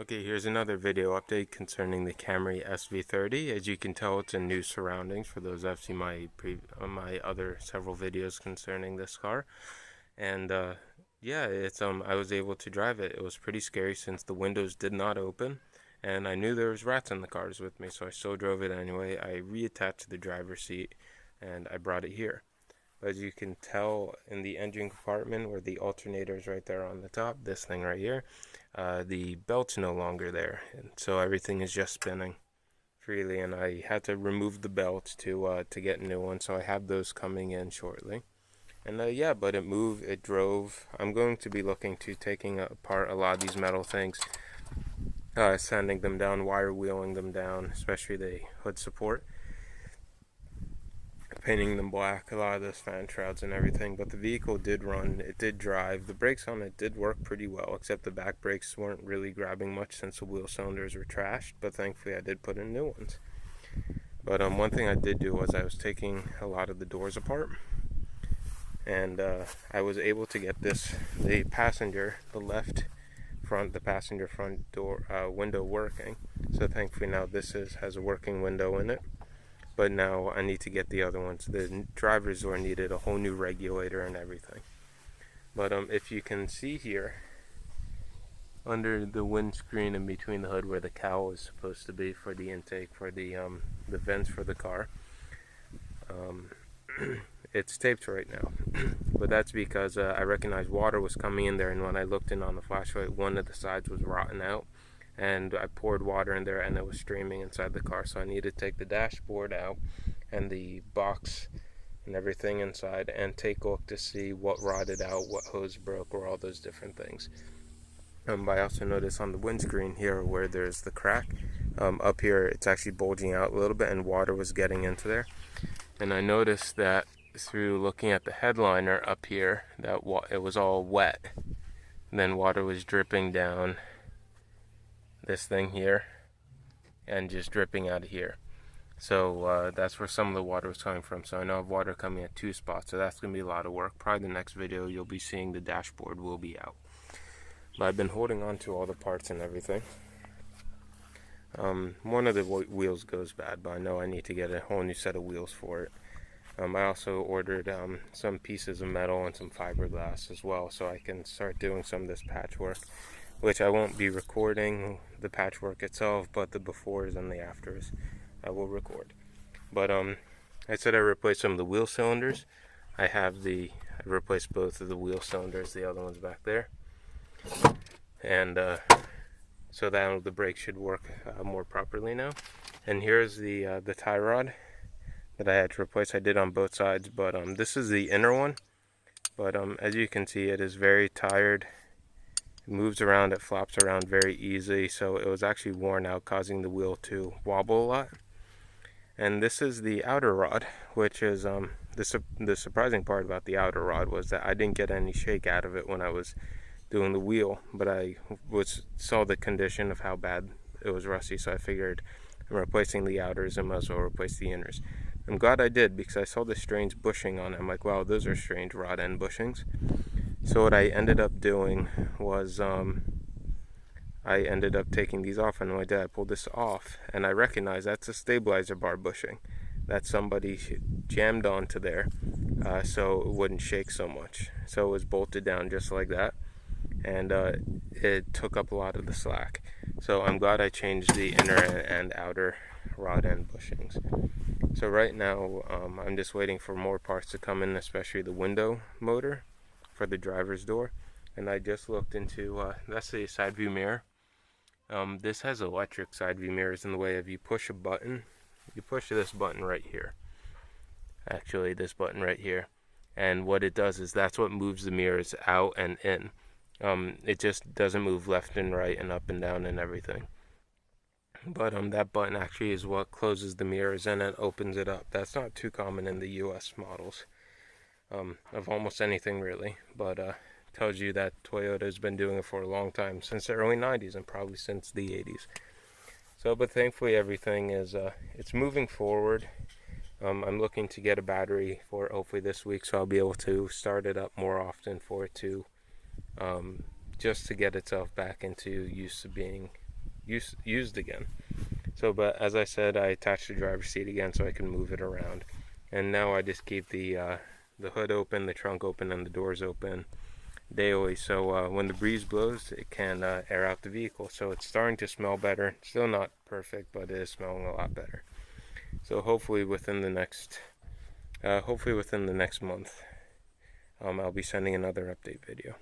Okay, here's another video update concerning the Camry sv30. As you can tell, it's in new surroundings for those that have seen my other several videos concerning this car. And yeah, I was able to drive it. It was pretty scary since the windows did not open, and I knew there was rats in the cars with me, so I still drove it anyway. I reattached the driver's seat, and I brought it here. As you can tell in the engine compartment where the alternator is right there on the top, this thing right here, the belt's no longer there, and so everything is just spinning freely, and I had to remove the belt to get new ones, so I have those coming in shortly. And yeah, but it moved, it drove. I'm going to be looking to taking apart a lot of these metal things, sanding them down, wire wheeling them down, especially the hood support, painting them black, a lot of those fan shrouds and everything. But the vehicle did run, it did drive. The brakes on it did work pretty well, except the back brakes weren't really grabbing much since the wheel cylinders were trashed, but thankfully I did put in new ones. But one thing I did do was I was taking a lot of the doors apart, and I was able to get the passenger front door window working. So thankfully now this has a working window in it. But now I need to get the other ones. The driver's door needed a whole new regulator and everything. But if you can see here, under the windscreen and between the hood where the cowl is supposed to be for the intake for the vents for the car, it's taped right now. But that's because I recognized water was coming in there, and when I looked in on the flashlight, one of the sides was rotten out, and I poured water in there and it was streaming inside the car, so I needed to take the dashboard out and the box and everything inside and take a look to see what rotted out, what hose broke, or all those different things. I also noticed on the windscreen here where there's the crack, up here it's actually bulging out a little bit and water was getting into there. And I noticed that through looking at the headliner up here that it was all wet. And then water was dripping down this thing here and just dripping out of here. So that's where some of the water was coming from. So I know I have water coming at two spots, so that's going to be a lot of work. Probably the next video you'll be seeing the dashboard will be out. But I've been holding on to all the parts and everything. One of the wheels goes bad, but I know I need to get a whole new set of wheels for it. I also ordered some pieces of metal and some fiberglass as well, so I can start doing some of this patchwork, which I won't be recording the patchwork itself, but the befores and the afters I will record. But I said I replaced some of the wheel cylinders. I replaced both of the wheel cylinders, the other one's back there, and so that the brake should work more properly now. And here's the tie rod that I had to replace. I did on both sides, but this is the inner one. But as you can see, it is very tired. It moves around, it flops around very easily, so it was actually worn out, causing the wheel to wobble a lot. And this is the outer rod, which is the surprising part about the outer rod was that I didn't get any shake out of it when I was doing the wheel, but I saw the condition of how bad it was rusty, so I figured I'm replacing the outers and might as well replace the inners. I'm glad I did, because I saw the strange bushing on it. I'm like, wow, those are strange rod end bushings. So what I ended up doing was I ended up taking these off, and when I did, I pulled this off, and I recognized that's a stabilizer bar bushing that somebody jammed onto there so it wouldn't shake so much. So it was bolted down just like that, and it took up a lot of the slack. So I'm glad I changed the inner and outer rod end bushings. So right now I'm just waiting for more parts to come in, especially the window motor for the driver's door. And I just looked into that's the side view mirror. This has electric side view mirrors in the way of you push a button. You push this button right here, actually this button right here, and what it does is that's what moves the mirrors out and in. It just doesn't move left and right and up and down and everything. But that button actually is what closes the mirrors and it opens it up. That's not too common in the US models of almost anything really, but tells you that Toyota has been doing it for a long time, since the early 90s and probably since the 80s. So, but thankfully everything is it's moving forward. I'm looking to get a battery for it hopefully this week, so I'll be able to start it up more often for it to just to get itself back into use of being used again. So, but as I said, I attached the driver's seat again so I can move it around. And now I just keep the hood open, the trunk open, and the doors open daily. So when the breeze blows, it can air out the vehicle. So it's starting to smell better. Still not perfect, but it is smelling a lot better. So hopefully within the next month, I'll be sending another update video.